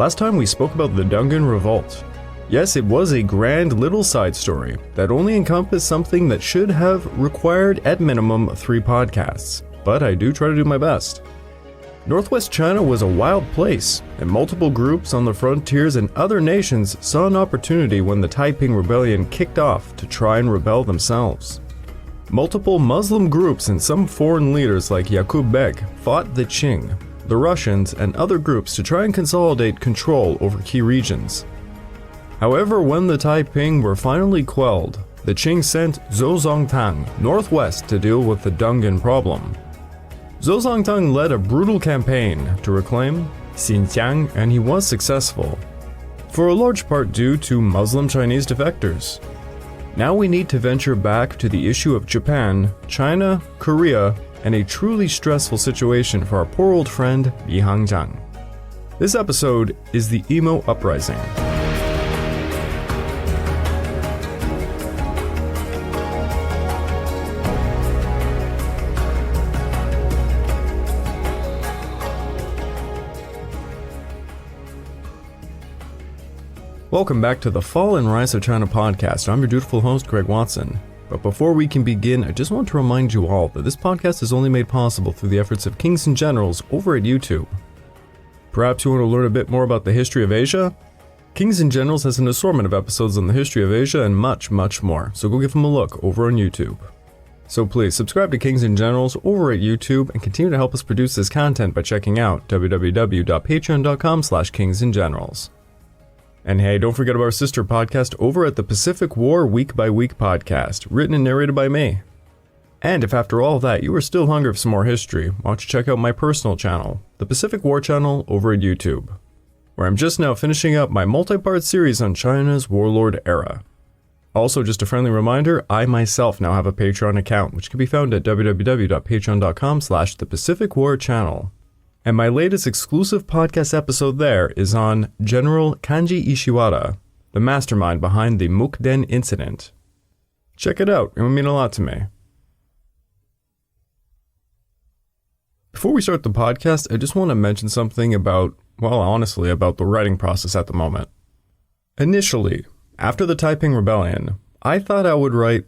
Last time we spoke about the Dungan Revolt. Yes, it was a grand little side story that only encompassed something that should have required at minimum 3 podcasts, but I do try to do my best. Northwest China was a wild place, and multiple groups on the frontiers and other nations saw an opportunity when the Taiping Rebellion kicked off to try and rebel themselves. Multiple Muslim groups and some foreign leaders like Yaqub Beg fought the Qing, the Russians, and other groups to try and consolidate control over key regions. However, when the Taiping were finally quelled, the Qing sent Zhou Zongtang northwest to deal with the Dungan problem. Zhou Zongtang led a brutal campaign to reclaim Xinjiang, and he was successful, for a large part due to Muslim Chinese defectors. Now we need to venture back to the issue of Japan, China, Korea, and a truly stressful situation for our poor old friend Liang Jang. This episode is the Imo Uprising. Welcome back to the Fall and Rise of China podcast. I'm your dutiful host, Greg Watson. But before we can begin, I just want to remind you all that this podcast is only made possible through the efforts of Kings and Generals over at YouTube. Perhaps you want to learn a bit more about the history of Asia? Kings and Generals has an assortment of episodes on the history of Asia and much, much more, so go give them a look over on YouTube. So please subscribe to Kings and Generals over at YouTube and continue to help us produce this content by checking out www.patreon.com/kingsandgenerals. And hey, don't forget about our sister podcast over at the Pacific War Week by Week podcast, written and narrated by me. And if after all that you are still hungry for some more history, why don't you check out my personal channel, the Pacific War channel over at YouTube, where I'm just now finishing up my multi-part series on China's warlord era. Also, just a friendly reminder, I myself now have a Patreon account, which can be found at www.patreon.com/thepacificwarchannel. And my latest exclusive podcast episode there is on General Kanji Ishiwara, the mastermind behind the Mukden incident. Check it out, it would mean a lot to me. Before we start the podcast, I just want to mention something about the writing process at the moment. Initially, after the Taiping Rebellion, I thought I would write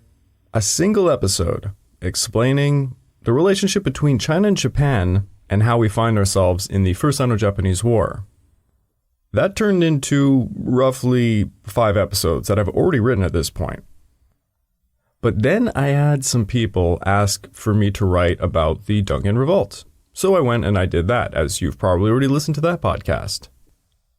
a single episode explaining the relationship between China and Japan and how we find ourselves in the First Sino-Japanese War. That turned into roughly 5 episodes that I've already written at this point. But then I had some people ask for me to write about the Dungan Revolt. So I went and I did that, as you've probably already listened to that podcast.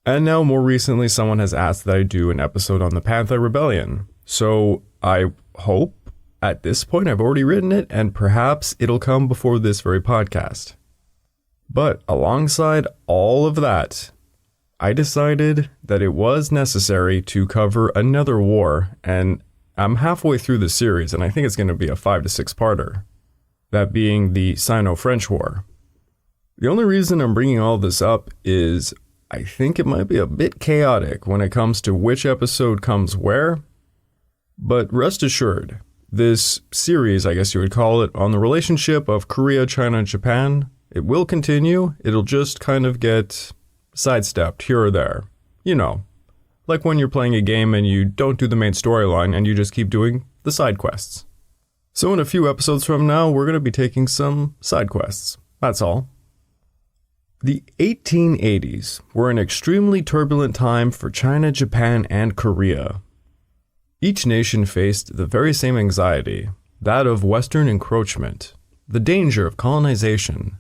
And now more recently someone has asked that I do an episode on the Panther Rebellion. So I hope at this point I've already written it, and perhaps it'll come before this very podcast. But alongside all of that, I decided that it was necessary to cover another war, and I'm halfway through the series, and I think it's going to be a 5 to 6-parter, that being the Sino-French War. The only reason I'm bringing all this up is I think it might be a bit chaotic when it comes to which episode comes where, but rest assured, this series, I guess you would call it, on the relationship of Korea, China, and Japan, it will continue. It'll just kind of get sidestepped here or there. You know, like when you're playing a game and you don't do the main storyline and you just keep doing the side quests. So in a few episodes from now, we're going to be taking some side quests. That's all. The 1880s were an extremely turbulent time for China, Japan, and Korea. Each nation faced the very same anxiety, that of Western encroachment, the danger of colonization.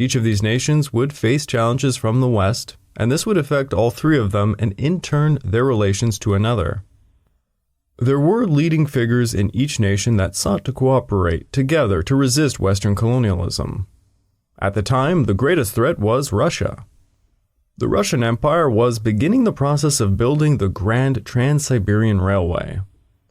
Each of these nations would face challenges from the West, and this would affect all 3 of them and in turn their relations to another. There were leading figures in each nation that sought to cooperate together to resist Western colonialism. At the time, the greatest threat was Russia. The Russian Empire was beginning the process of building the Grand Trans-Siberian Railway.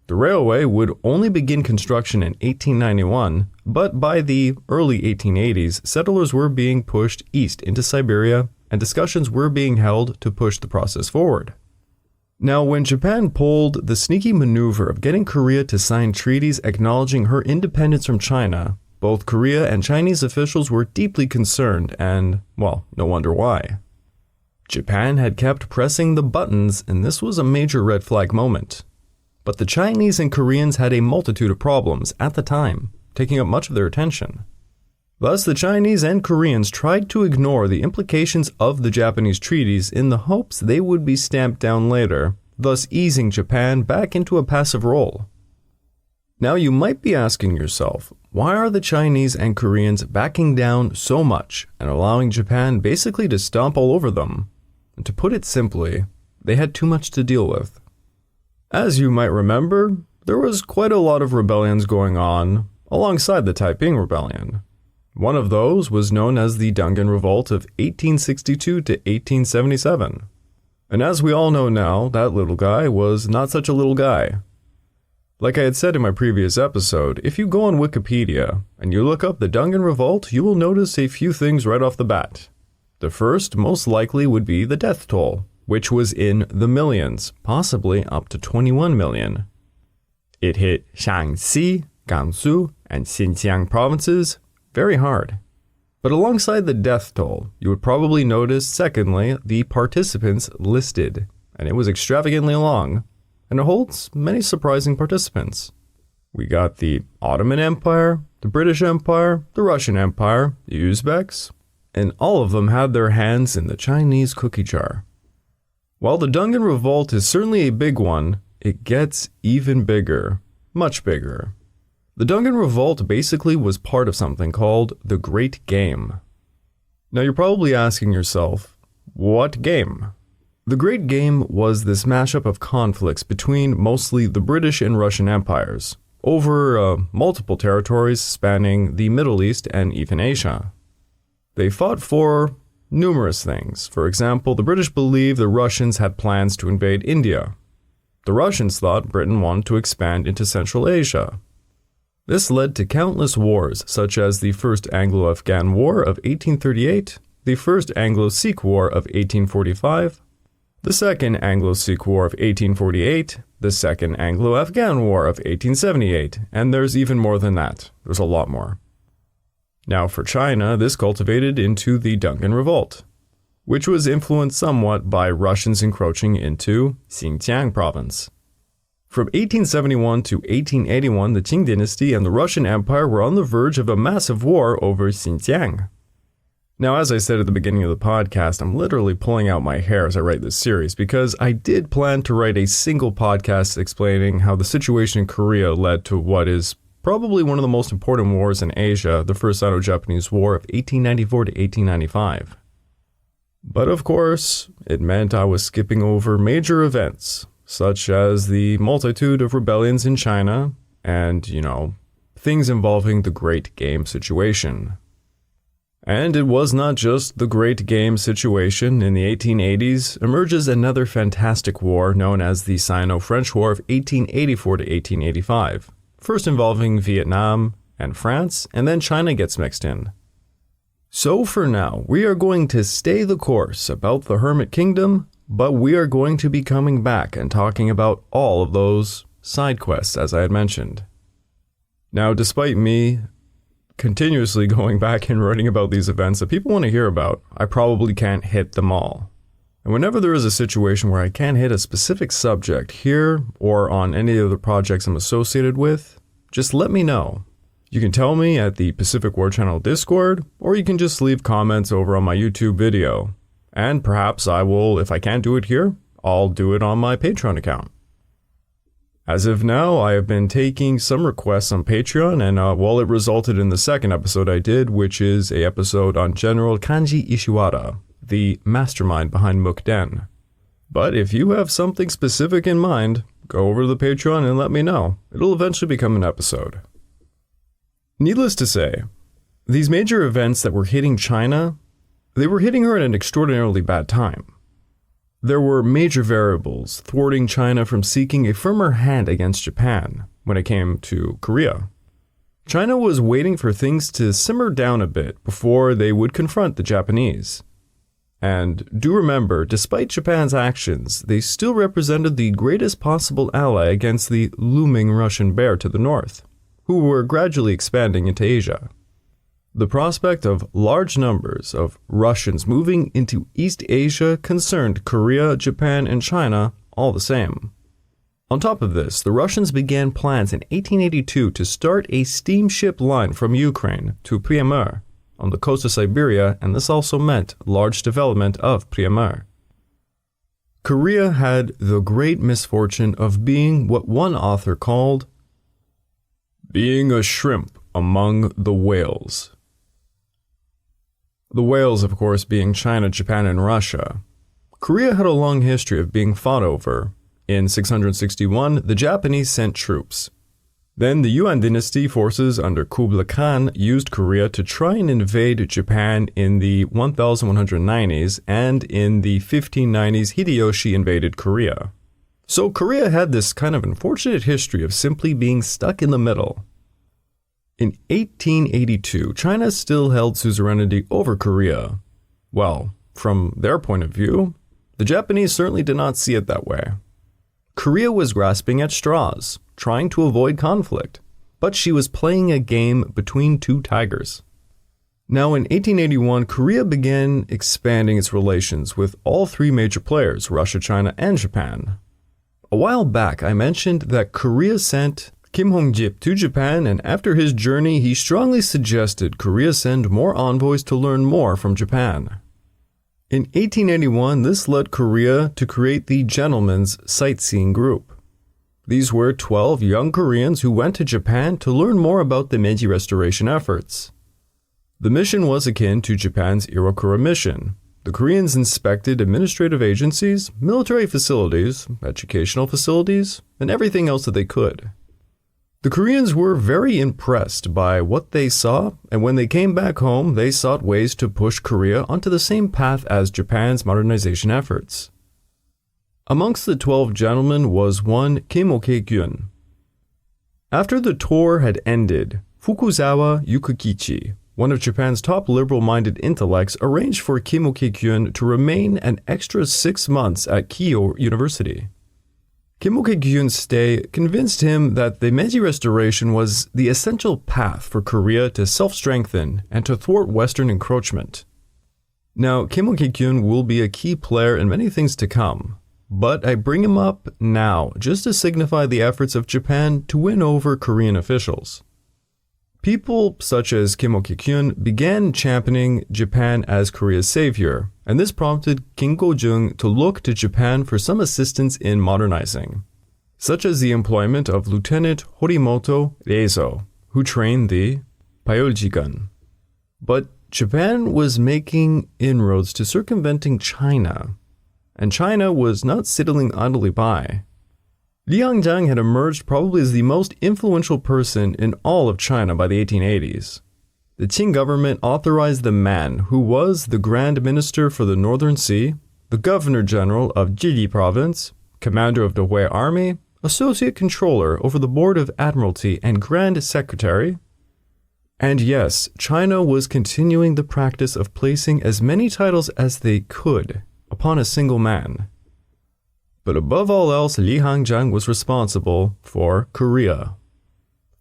The railway would only begin construction in 1891, but by the early 1880s, settlers were being pushed east into Siberia, and discussions were being held to push the process forward. Now, when Japan pulled the sneaky maneuver of getting Korea to sign treaties acknowledging her independence from China, both Korea and Chinese officials were deeply concerned, and, well, no wonder why. Japan had kept pressing the buttons, and this was a major red flag moment. But the Chinese and Koreans had a multitude of problems at the time, taking up much of their attention. Thus, the Chinese and Koreans tried to ignore the implications of the Japanese treaties in the hopes they would be stamped down later, thus easing Japan back into a passive role. Now you might be asking yourself, why are the Chinese and Koreans backing down so much and allowing Japan basically to stomp all over them? And to put it simply, they had too much to deal with. As you might remember, there was quite a lot of rebellions going on alongside the Taiping Rebellion. One of those was known as the Dungan Revolt of 1862 to 1877. And as we all know now, that little guy was not such a little guy. Like I had said in my previous episode, if you go on Wikipedia and you look up the Dungan Revolt, you will notice a few things right off the bat. The first, most likely, would be the death toll, which was in the millions, possibly up to 21 million. It hit Shaanxi, Gansu, and Xinjiang provinces very hard. But alongside the death toll, you would probably notice, secondly, the participants listed, and it was extravagantly long, and it holds many surprising participants. We got the Ottoman Empire, the British Empire, the Russian Empire, the Uzbeks, and all of them had their hands in the Chinese cookie jar. While the Dungan Revolt is certainly a big one, it gets even bigger, much bigger. The Dungan Revolt basically was part of something called the Great Game. Now you're probably asking yourself, what game? The Great Game was this mashup of conflicts between mostly the British and Russian empires, over multiple territories spanning the Middle East and even Asia. They fought for numerous things. For example, the British believed the Russians had plans to invade India. The Russians thought Britain wanted to expand into Central Asia. This led to countless wars, such as the First Anglo-Afghan War of 1838, the First Anglo-Sikh War of 1845, the Second Anglo-Sikh War of 1848, the Second Anglo-Afghan War of 1878, and there's even more than that. There's a lot more. Now for China, this cultivated into the Dungan Revolt, which was influenced somewhat by Russians encroaching into Xinjiang province. From 1871 to 1881, the Qing dynasty and the Russian Empire were on the verge of a massive war over Xinjiang. Now, as I said at the beginning of the podcast, I'm literally pulling out my hair as I write this series because I did plan to write a single podcast explaining how the situation in Korea led to what is probably one of the most important wars in Asia, the First Sino-Japanese War of 1894 to 1895. But of course, it meant I was skipping over major events, such as the multitude of rebellions in China and, things involving the Great Game situation. And it was not just the Great Game situation. In the 1880s emerges another fantastic war known as the Sino-French War of 1884 to 1885, first involving Vietnam and France, and then China gets mixed in. So for now, we are going to stay the course about the Hermit Kingdom, but we are going to be coming back and talking about all of those side quests, as I had mentioned. Now, despite me continuously going back and writing about these events that people want to hear about, I probably can't hit them all. And whenever there is a situation where I can't hit a specific subject here or on any of the projects I'm associated with, just let me know. You can tell me at the Pacific War Channel Discord, or you can just leave comments over on my YouTube video. And perhaps I will, if I can't do it here, I'll do it on my Patreon account. As of now, I have been taking some requests on Patreon, and it resulted in the second episode I did, which is an episode on General Kanji Ishiwara, the mastermind behind Mukden. But if you have something specific in mind, go over to the Patreon and let me know. It'll eventually become an episode. Needless to say, these major events that were hitting China, they were hitting her at an extraordinarily bad time. There were major variables thwarting China from seeking a firmer hand against Japan when it came to Korea. China was waiting for things to simmer down a bit before they would confront the Japanese. And do remember, despite Japan's actions, they still represented the greatest possible ally against the looming Russian bear to the north, who were gradually expanding into Asia. The prospect of large numbers of Russians moving into East Asia concerned Korea, Japan, and China all the same. On top of this, the Russians began plans in 1882 to start a steamship line from Ukraine to Priamur on the coast of Siberia, and this also meant large development of Priamur. Korea had the great misfortune of being what one author called being a shrimp among the whales. The whales, of course, being China, Japan, and Russia. Korea had a long history of being fought over. In 661, the Japanese sent troops. Then the Yuan dynasty forces under Kublai Khan used Korea to try and invade Japan in the 1190s, and in the 1590s Hideyoshi invaded Korea. So Korea had this kind of unfortunate history of simply being stuck in the middle. In 1882, China still held suzerainty over Korea. Well, from their point of view, the Japanese certainly did not see it that way. Korea was grasping at straws, trying to avoid conflict, but she was playing a game between two tigers. Now in 1881, Korea began expanding its relations with all three major players, Russia, China, and Japan. A while back, I mentioned that Korea sent Kim Hong-jip to Japan, and after his journey, he strongly suggested Korea send more envoys to learn more from Japan. In 1881, this led Korea to create the Gentlemen's Sightseeing Group. These were 12 young Koreans who went to Japan to learn more about the Meiji Restoration efforts. The mission was akin to Japan's Iwakura mission. The Koreans inspected administrative agencies, military facilities, educational facilities, and everything else that they could. The Koreans were very impressed by what they saw, and when they came back home, they sought ways to push Korea onto the same path as Japan's modernization efforts. Amongst the 12 gentlemen was one Kimok Kiun. After the tour had ended, Fukuzawa Yukikichi, one of Japan's top liberal-minded intellects, arranged for Kimok Kiun to remain an extra 6 months at Keio University. Kimok Kiun's stay convinced him that the Meiji Restoration was the essential path for Korea to self-strengthen and to thwart Western encroachment. Now, Kimok Kiun will be a key player in many things to come, but I bring him up now just to signify the efforts of Japan to win over Korean officials. People such as Kimok Kiun began championing Japan as Korea's savior, and this prompted King Gojong to look to Japan for some assistance in modernizing, such as the employment of Lieutenant Horimoto Reizo, who trained the Pyeoljigun. But Japan was making inroads to circumventing China, and China was not sidling idly by. Liang Jang had emerged probably as the most influential person in all of China by the 1880s. The Qing government authorized the man who was the Grand Minister for the Northern Sea, the Governor General of Jili Province, Commander of the Hui Army, Associate Controller over the Board of Admiralty, and Grand Secretary. And yes, China was continuing the practice of placing as many titles as they could upon a single man. But above all else, Liang Jang was responsible for Korea.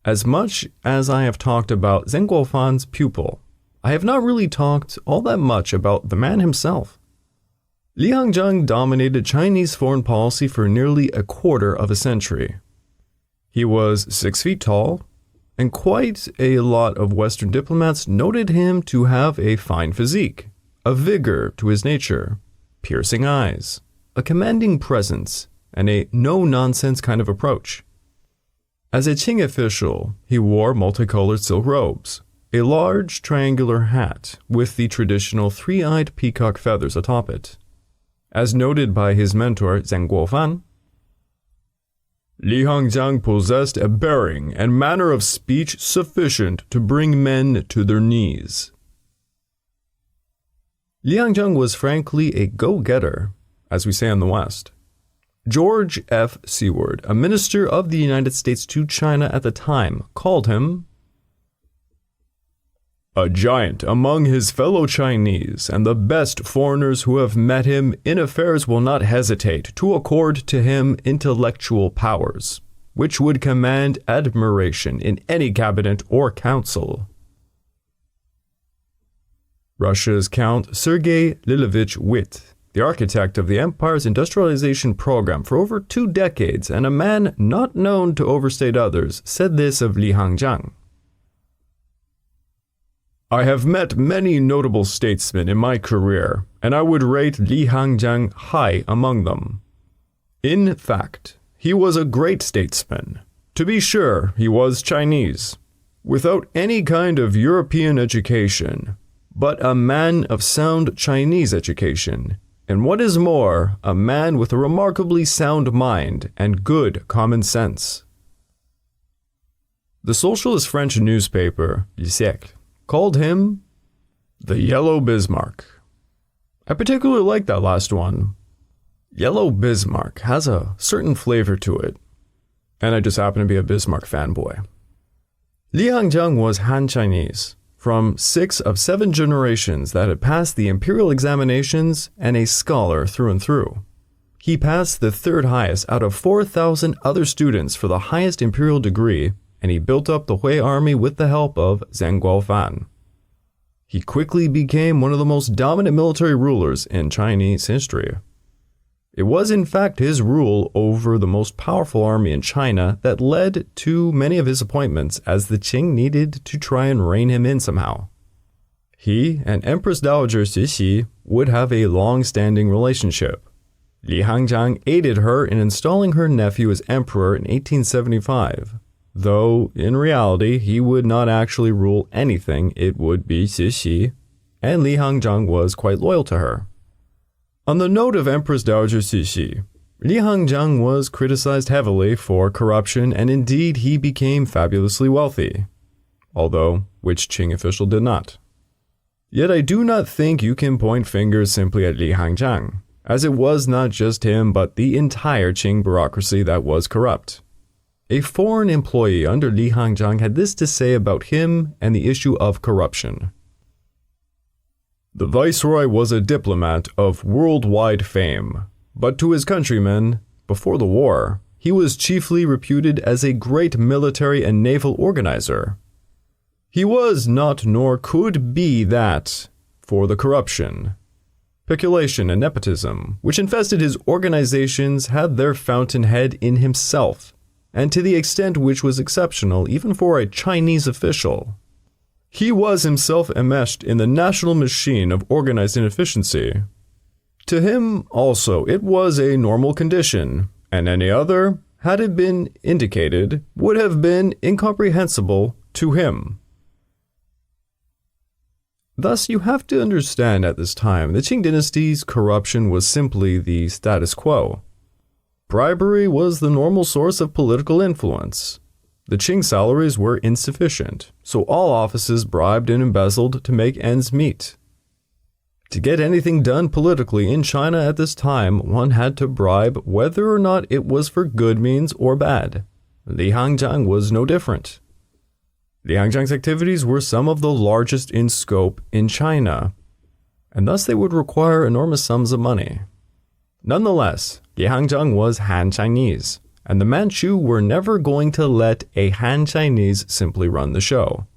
As much as I have talked about Zheng Guofan's pupil, I have not really talked all that much about the man himself. Liang Jang dominated Chinese foreign policy for nearly a quarter of a century. He was 6 feet tall, and quite a lot of Western diplomats noted him to have a fine physique, a vigor to his nature, piercing eyes, a commanding presence, and a no-nonsense kind of approach. As a Qing official, he wore multicolored silk robes, a large triangular hat with the traditional three-eyed peacock feathers atop it. As noted by his mentor Zheng Guofan, Liang Jang possessed a bearing and manner of speech sufficient to bring men to their knees. Liang Jang was frankly a go-getter, as we say in the West. George F. Seward, a minister of the United States to China at the time, called him a giant among his fellow Chinese, and the best foreigners who have met him in affairs will not hesitate to accord to him intellectual powers, which would command admiration in any cabinet or council. Russia's Count Sergei Lilovich Witt, the architect of the empire's industrialization program for over 2 decades and a man not known to overstate others, said this of Liang Jang. I have met many notable statesmen in my career, and I would rate Liang Jang high among them. In fact, he was a great statesman. To be sure, he was Chinese, without any kind of European education, but a man of sound Chinese education, and what is more, a man with a remarkably sound mind and good common sense. The socialist French newspaper, Le Siècle, called him the Yellow Bismarck. I particularly like that last one. Yellow Bismarck has a certain flavor to it, and I just happen to be a Bismarck fanboy. Liang Jang was Han Chinese, from 6 of 7 generations that had passed the imperial examinations and a scholar through and through. He passed the 3rd highest out of 4,000 other students for the highest imperial degree, and he built up the Hui army with the help of Zhang Guofan. He quickly became one of the most dominant military rulers in Chinese history. It was in fact his rule over the most powerful army in China that led to many of his appointments, as the Qing needed to try and rein him in somehow. He and Empress Dowager Cixi would have a long-standing relationship. Liang Jang aided her in installing her nephew as emperor in 1875, though in reality he would not actually rule anything. It would be Cixi, and Liang Jang was quite loyal to her. On the note of Empress Dowager Cixi, Liang Jang was criticized heavily for corruption, and indeed he became fabulously wealthy, although which Qing official did not. Yet I do not think you can point fingers simply at Liang Jang, as it was not just him but the entire Qing bureaucracy that was corrupt. A foreign employee under Liang Jang had this to say about him and the issue of corruption. The viceroy was a diplomat of worldwide fame, but to his countrymen, before the war, he was chiefly reputed as a great military and naval organizer. He was not nor could be that for the corruption, peculation, and nepotism, which infested his organizations, had their fountainhead in himself, and to the extent which was exceptional even for a Chinese official. He was himself enmeshed in the national machine of organized inefficiency. To him, also, it was a normal condition, and any other, had it been indicated, would have been incomprehensible to him. Thus, you have to understand at this time, the Qing dynasty's corruption was simply the status quo. Bribery was the normal source of political influence. The Qing salaries were insufficient, so all offices bribed and embezzled to make ends meet. To get anything done politically in China at this time, one had to bribe, whether or not it was for good means or bad. Liang Jang was no different. Liang Jang's activities were some of the largest in scope in China, and thus they would require enormous sums of money. Nonetheless, Liang Jang was Han Chinese, and the Manchu were never going to let a Han Chinese simply run the show.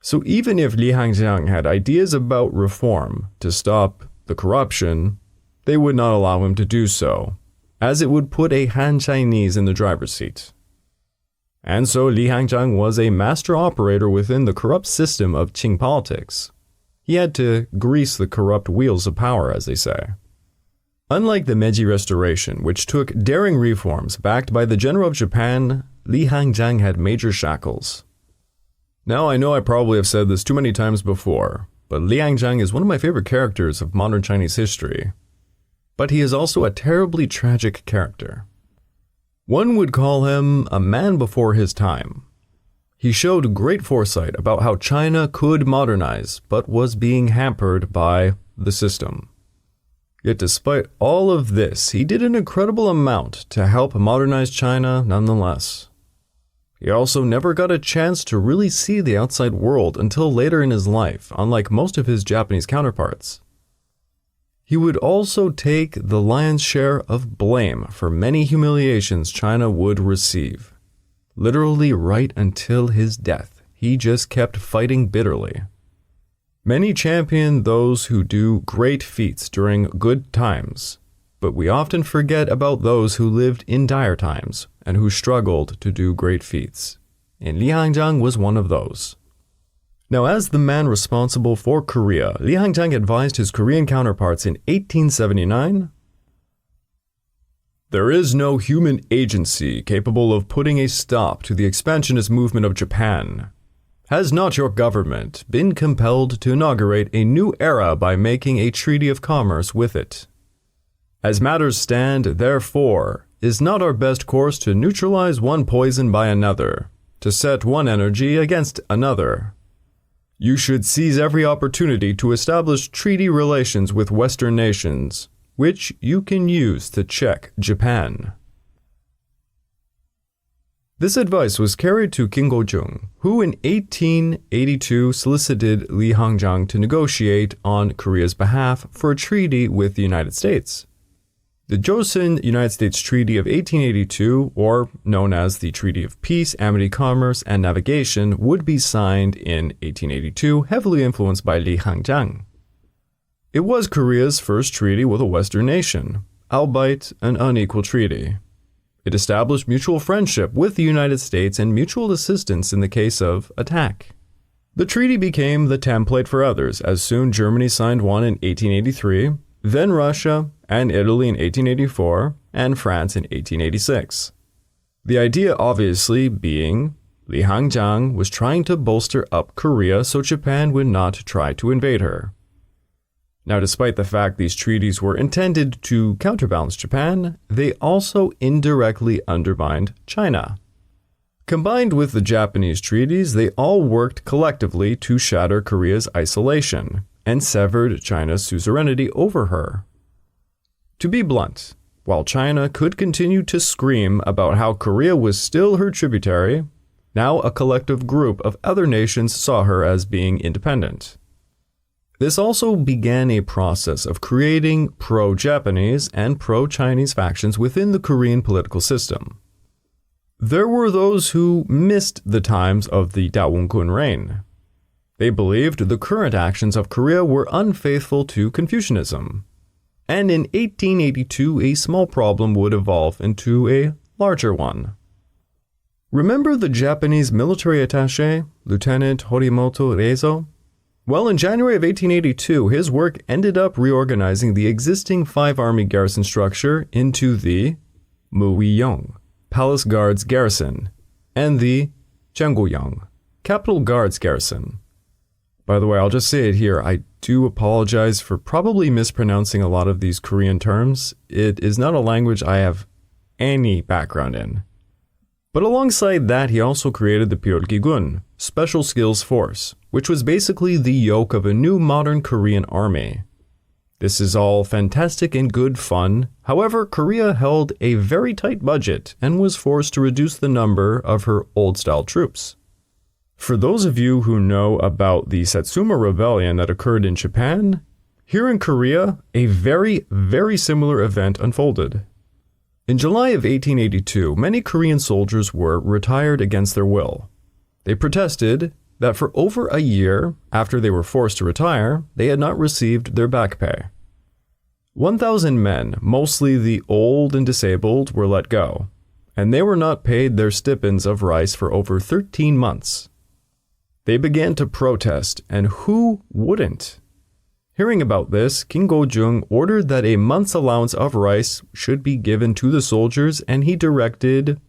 So even if Liang Jang had ideas about reform to stop the corruption, they would not allow him to do so, as it would put a Han Chinese in the driver's seat. And so Liang Jang was a master operator within the corrupt system of Qing politics. He had to grease the corrupt wheels of power, as they say. Unlike the Meiji Restoration, which took daring reforms backed by the general of Japan, Liang Jang had major shackles. Now, I know I probably have said this too many times before, but Liang Jang is one of my favorite characters of modern Chinese history. But he is also a terribly tragic character. One would call him a man before his time. He showed great foresight about how China could modernize, but was being hampered by the system. Yet despite all of this, he did an incredible amount to help modernize China nonetheless. He also never got a chance to really see the outside world until later in his life, unlike most of his Japanese counterparts. He would also take the lion's share of blame for many humiliations China would receive. Literally right until his death, he just kept fighting bitterly. Many champion those who do great feats during good times, but we often forget about those who lived in dire times and who struggled to do great feats. And Liang Jang was one of those. Now, as the man responsible for Korea, Liang Jang advised his Korean counterparts in 1879, "There is no human agency capable of putting a stop to the expansionist movement of Japan. Has not your government been compelled to inaugurate a new era by making a treaty of commerce with it? As matters stand, therefore, is not our best course to neutralize one poison by another, to set one energy against another? You should seize every opportunity to establish treaty relations with Western nations, which you can use to check Japan." This advice was carried to King Gojong, who in 1882 solicited Liang Jang to negotiate on Korea's behalf for a treaty with the United States. The Joseon-United States Treaty of 1882, or known as the Treaty of Peace, Amity, Commerce, and Navigation, would be signed in 1882, heavily influenced by Liang Jang. It was Korea's first treaty with a Western nation, albeit an unequal treaty. It established mutual friendship with the United States and mutual assistance in the case of attack. The treaty became the template for others, as soon Germany signed one in 1883, then Russia and Italy in 1884, and France in 1886. The idea obviously being Liang Jang was trying to bolster up Korea so Japan would not try to invade her. Now, despite the fact these treaties were intended to counterbalance Japan, they also indirectly undermined China. Combined with the Japanese treaties, they all worked collectively to shatter Korea's isolation and severed China's suzerainty over her. To be blunt, while China could continue to scream about how Korea was still her tributary, now a collective group of other nations saw her as being independent. This also began a process of creating pro-Japanese and pro-Chinese factions within the Korean political system. There were those who missed the times of the Dungan reign. They believed the current actions of Korea were unfaithful to Confucianism. And in 1882, a small problem would evolve into a larger one. Remember the Japanese military attaché, Lieutenant Horimoto Reizo? Well, in January of 1882, his work ended up reorganizing the existing 5-army garrison structure into the Muiyong, Palace Guards Garrison, and the Jangoyong, Capital Guards Garrison. By the way, I'll just say it here, I do apologize for probably mispronouncing a lot of these Korean terms. It is not a language I have any background in. But alongside that, he also created the Pyeolgi-gun, Special Skills Force, which was basically the yoke of a new modern Korean army. This is all fantastic and good fun. However, Korea held a very tight budget and was forced to reduce the number of her old-style troops. For those of you who know about the Satsuma Rebellion that occurred in Japan, here in Korea, a very, very similar event unfolded. In July of 1882, many Korean soldiers were retired against their will. They protested that for over a year after they were forced to retire, they had not received their back pay. 1,000 men, mostly the old and disabled, were let go, and they were not paid their stipends of rice for over 13 months. They began to protest, and who wouldn't? Hearing about this, King Gojong ordered that a month's allowance of rice should be given to the soldiers, and he directed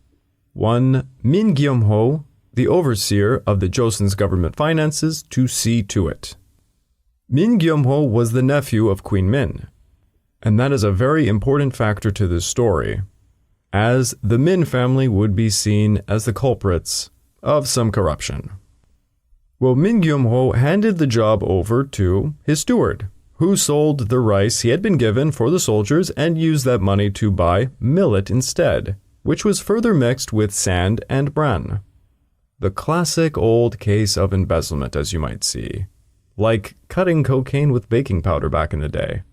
one Min Gyum-ho, the overseer of the Joseon's government finances, to see to it. Min Gyum-ho was the nephew of Queen Min, and that is a very important factor to this story, as the Min family would be seen as the culprits of some corruption. Well, Min Gyum-ho handed the job over to his steward, who sold the rice he had been given for the soldiers and used that money to buy millet instead, which was further mixed with sand and bran. The classic old case of embezzlement, as you might see, like cutting cocaine with baking powder back in the day.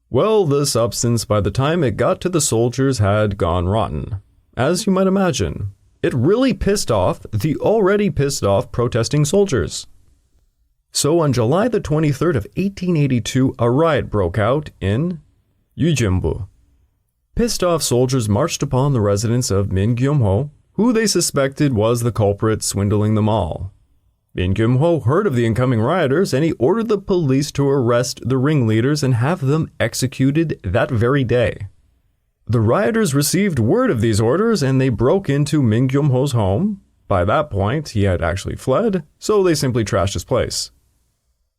Well, the substance by the time it got to the soldiers had gone rotten, as you might imagine. It really pissed off the already pissed off protesting soldiers. So on July the 23rd of 1882, a riot broke out in Yujimbu. Pissed off soldiers marched upon the residence of Min Gyum-ho, who they suspected was the culprit swindling them all. Min Gyum-ho heard of the incoming rioters and he ordered the police to arrest the ringleaders and have them executed that very day. The rioters received word of these orders and they broke into Min Gyum-ho's home. By that point, he had actually fled, so they simply trashed his place.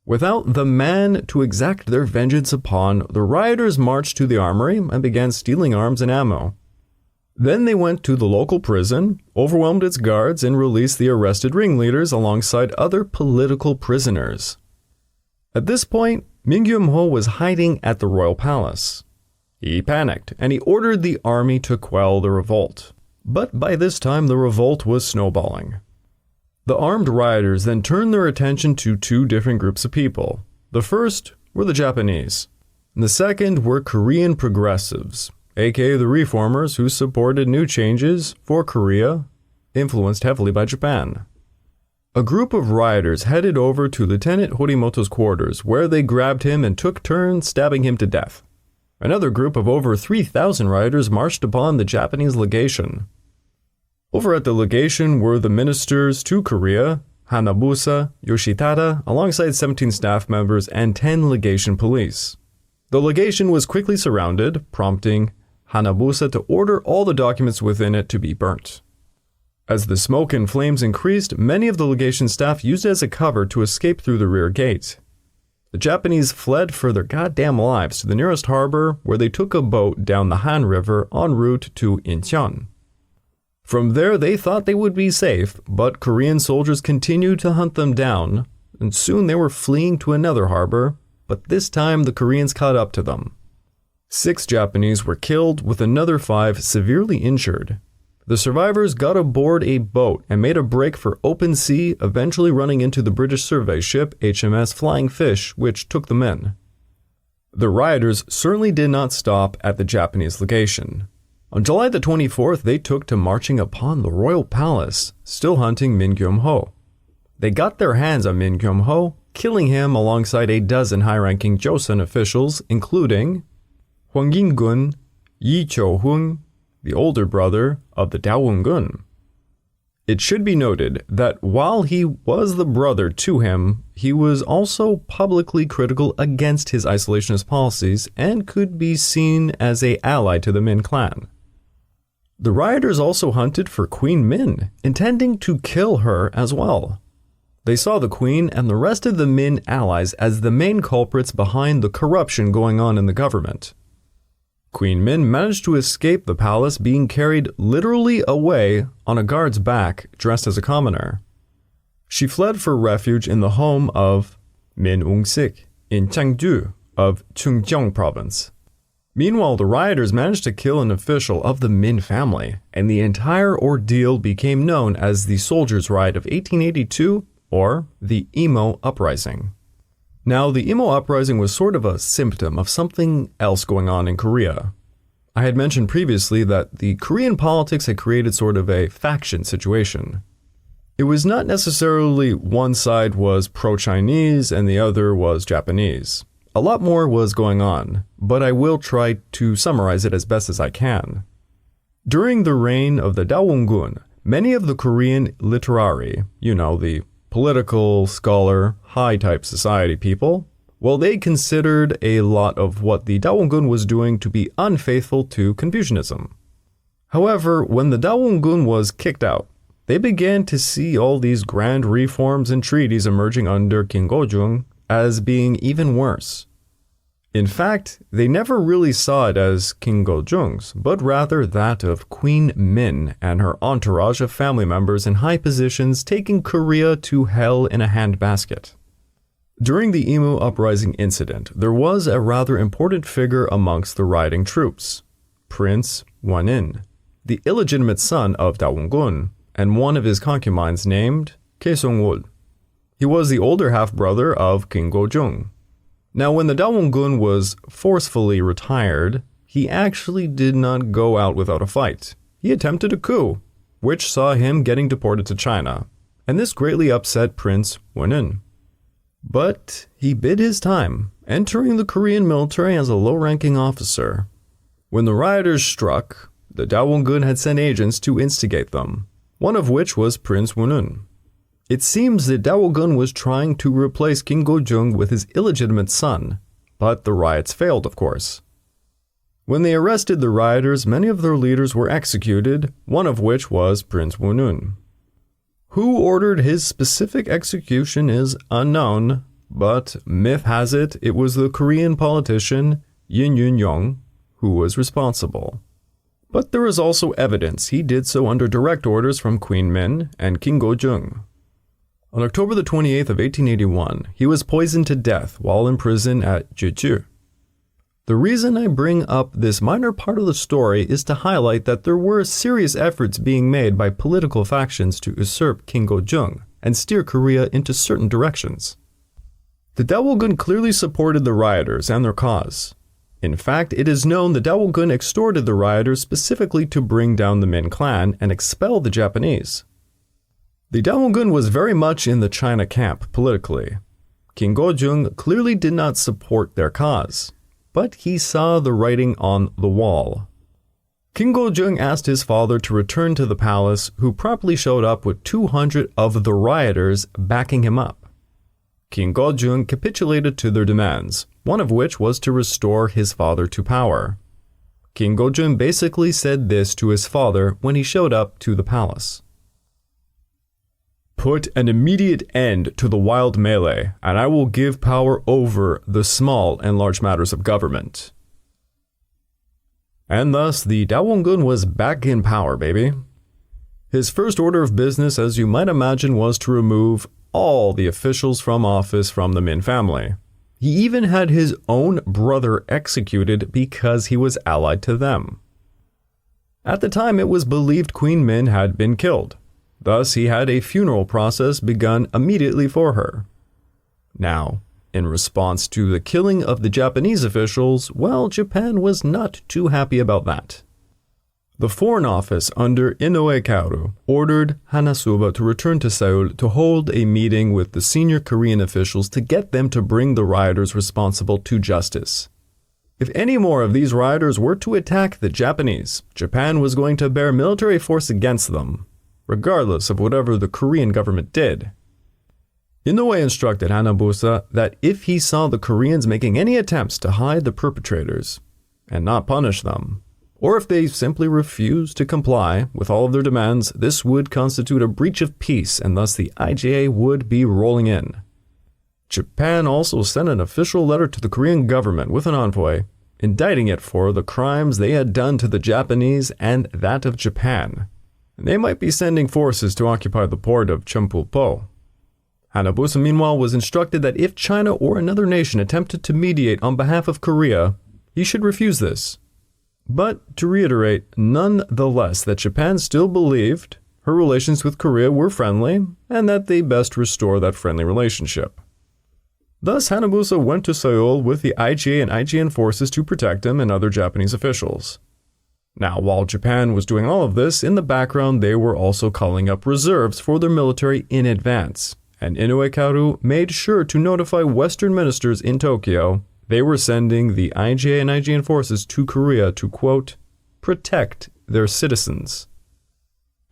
Without the man to exact their vengeance upon, the rioters marched to the armory and began stealing arms and ammo. Then they went to the local prison, overwhelmed its guards, and released the arrested ringleaders alongside other political prisoners. At this point, Min Gyum-ho was hiding at the royal palace. He panicked, and he ordered the army to quell the revolt. But by this time, the revolt was snowballing. The armed rioters then turned their attention to two different groups of people. The first were the Japanese, and the second were Korean progressives, aka the reformers who supported new changes for Korea, influenced heavily by Japan. A group of rioters headed over to Lieutenant Horimoto's quarters, where they grabbed him and took turns stabbing him to death. Another group of over 3,000 rioters marched upon the Japanese legation. Over at the legation were the ministers to Korea, Hanabusa, Yoshitada, alongside 17 staff members and 10 legation police. The legation was quickly surrounded, prompting Hanabusa to order all the documents within it to be burnt. As the smoke and flames increased, many of the legation staff used it as a cover to escape through the rear gate. The Japanese fled for their goddamn lives to the nearest harbor, where they took a boat down the Han River en route to Incheon. From there, they thought they would be safe, but Korean soldiers continued to hunt them down, and soon they were fleeing to another harbor, but this time the Koreans caught up to them. 6 Japanese were killed, with another 5 severely injured. The survivors got aboard a boat and made a break for open sea, eventually running into the British survey ship HMS Flying Fish, which took them in. The rioters certainly did not stop at the Japanese legation. On July the 24th, they took to marching upon the royal palace, still hunting Min Gyum-ho. They got their hands on Min Gyum-ho, killing him alongside a dozen high-ranking Joseon officials, including Hwang In-gun, Yi Cho-hung, the older brother of the Daewon-gun. It should be noted that while he was the brother to him, he was also publicly critical against his isolationist policies and could be seen as an ally to the Min clan. The rioters also hunted for Queen Min, intending to kill her as well. They saw the queen and the rest of the Min allies as the main culprits behind the corruption going on in the government. Queen Min managed to escape the palace, being carried literally away on a guard's back, dressed as a commoner. She fled for refuge in the home of Min Ung-sik in Changju of Chungcheong province. Meanwhile, the rioters managed to kill an official of the Min family, and the entire ordeal became known as the Soldiers' Riot of 1882, or the Imo Uprising. Now, the Imo Uprising was sort of a symptom of something else going on in Korea. I had mentioned previously that the Korean politics had created sort of a faction situation. It was not necessarily one side was pro-Chinese and the other was Japanese. A lot more was going on, but I will try to summarize it as best as I can. During the reign of the Daewon-gun, many of the Korean literati, the political, scholar, high-type society people, well, they considered a lot of what the Daewon-gun was doing to be unfaithful to Confucianism. However, when the Daewon-gun was kicked out, they began to see all these grand reforms and treaties emerging under King Gojong as being even worse. In fact, they never really saw it as King Gojong's, but rather that of Queen Min and her entourage of family members in high positions taking Korea to hell in a handbasket. During the Imo Uprising incident, there was a rather important figure amongst the rioting troops, Prince Wanin, the illegitimate son of Daewon-gun, and one of his concubines named Kaesong-wol. He was the older half-brother of King Gojong. Now, when the Daewon-gun was forcefully retired, he actually did not go out without a fight. He attempted a coup, which saw him getting deported to China, and this greatly upset Prince Wanin. But he bid his time, entering the Korean military as a low-ranking officer. When the rioters struck, the Daewongun had sent agents to instigate them, one of which was Prince Wunun. It seems that Daewongun was trying to replace King Gojong with his illegitimate son, but the riots failed, of course. When they arrested the rioters, many of their leaders were executed, one of which was Prince Wunun. Who ordered his specific execution is unknown, but myth has it was the Korean politician Yin Yun-yong who was responsible. But there is also evidence he did so under direct orders from Queen Min and King Gojong. On October the 28th of 1881, he was poisoned to death while in prison at Jeju. The reason I bring up this minor part of the story is to highlight that there were serious efforts being made by political factions to usurp King Gojong and steer Korea into certain directions. The Daewongun clearly supported the rioters and their cause. In fact, it is known the Daewongun extorted the rioters specifically to bring down the Min clan and expel the Japanese. The Daewongun was very much in the China camp politically. King Gojong clearly did not support their cause, but he saw the writing on the wall. King Gojong asked his father to return to the palace, who promptly showed up with 200 of the rioters backing him up. King Gojong capitulated to their demands, one of which was to restore his father to power. King Gojong basically said this to his father when he showed up to the palace. "Put an immediate end to the wild melee, and I will give power over the small and large matters of government." And thus, the Daewongun was back in power, baby. His first order of business, as you might imagine, was to remove all the officials from office from the Min family. He even had his own brother executed because he was allied to them. At the time, it was believed Queen Min had been killed. Thus, he had a funeral process begun immediately for her. Now, in response to the killing of the Japanese officials, well, Japan was not too happy about that. The Foreign Office under Inoue Kaoru ordered Hanasuba to return to Seoul to hold a meeting with the senior Korean officials to get them to bring the rioters responsible to justice. If any more of these rioters were to attack the Japanese, Japan was going to bear military force against them, regardless of whatever the Korean government did. Inoue instructed Hanabusa that if he saw the Koreans making any attempts to hide the perpetrators and not punish them, or if they simply refused to comply with all of their demands, this would constitute a breach of peace and thus the IJA would be rolling in. Japan also sent an official letter to the Korean government with an envoy, indicting it for the crimes they had done to the Japanese and that of Japan. They might be sending forces to occupy the port of Cheonpulpo. Hanabusa, meanwhile, was instructed that if China or another nation attempted to mediate on behalf of Korea, he should refuse this. But to reiterate, nonetheless, that Japan still believed her relations with Korea were friendly and that they best restore that friendly relationship. Thus, Hanabusa went to Seoul with the IJA and IJN forces to protect him and other Japanese officials. Now, while Japan was doing all of this, in the background they were also calling up reserves for their military in advance, and Inoue Kaoru made sure to notify Western ministers in Tokyo they were sending the IJA and IJN forces to Korea to, quote, protect their citizens.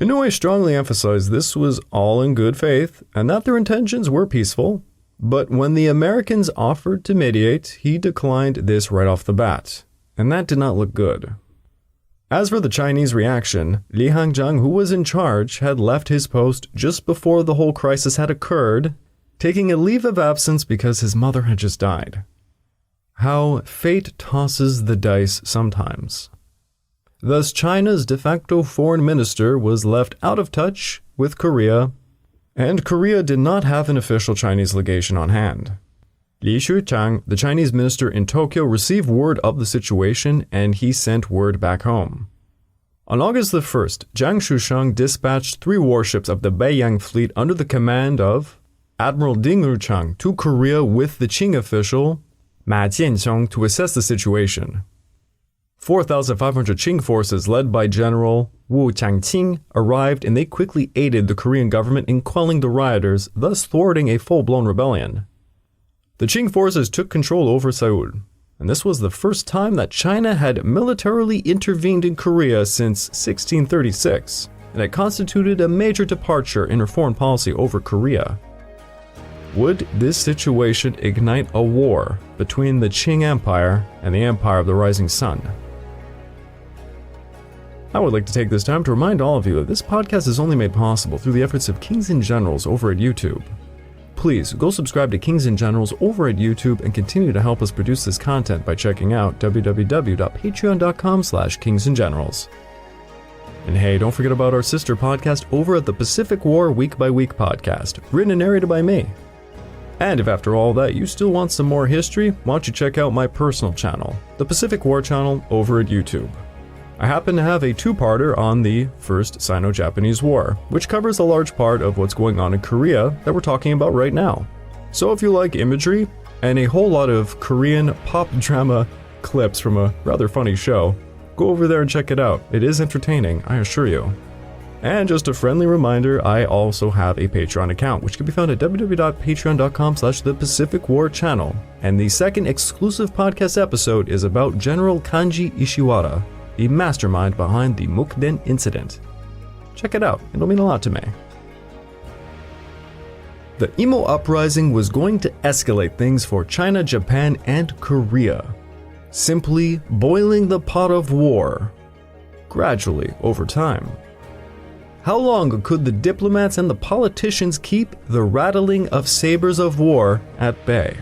Inoue strongly emphasized this was all in good faith and that their intentions were peaceful, but when the Americans offered to mediate, he declined this right off the bat, and that did not look good. As for the Chinese reaction, Liang Jang, who was in charge, had left his post just before the whole crisis had occurred, taking a leave of absence because his mother had just died. How fate tosses the dice sometimes. Thus, China's de facto foreign minister was left out of touch with Korea, and Korea did not have an official Chinese legation on hand. Li Shuchang, the Chinese minister in Tokyo, received word of the situation and he sent word back home. On August the 1st, Jiang Shushang dispatched 3 warships of the Beiyang fleet under the command of Admiral Ding Ruchang to Korea with the Qing official Ma Jianxiong to assess the situation. 4,500 Qing forces led by General Wu Changqing arrived and they quickly aided the Korean government in quelling the rioters, thus thwarting a full-blown rebellion. The Qing forces took control over Seoul, and this was the first time that China had militarily intervened in Korea since 1636, and it constituted a major departure in her foreign policy over Korea. Would this situation ignite a war between the Qing Empire and the Empire of the Rising Sun? I would like to take this time to remind all of you that this podcast is only made possible through the efforts of Kings and Generals over at YouTube. Please go subscribe to Kings and Generals over at YouTube and continue to help us produce this content by checking out www.patreon.com/kingsandgenerals. And hey, don't forget about our sister podcast over at the Pacific War Week by Week podcast, written and narrated by me. And if after all that you still want some more history, why don't you check out my personal channel, the Pacific War channel over at YouTube. I happen to have a two-parter on the First Sino-Japanese War, which covers a large part of what's going on in Korea that we're talking about right now. So if you like imagery and a whole lot of Korean pop drama clips from a rather funny show, go over there and check it out. It is entertaining, I assure you. And just a friendly reminder, I also have a Patreon account, which can be found at www.patreon.com/the-Pacific-War-Channel. And the second exclusive podcast episode is about General Kanji Ishiwara, the mastermind behind the Mukden incident. Check it out, it'll mean a lot to me. The Imo Uprising was going to escalate things for China, Japan, and Korea, simply boiling the pot of war, gradually over time. How long could the diplomats and the politicians keep the rattling of sabers of war at bay?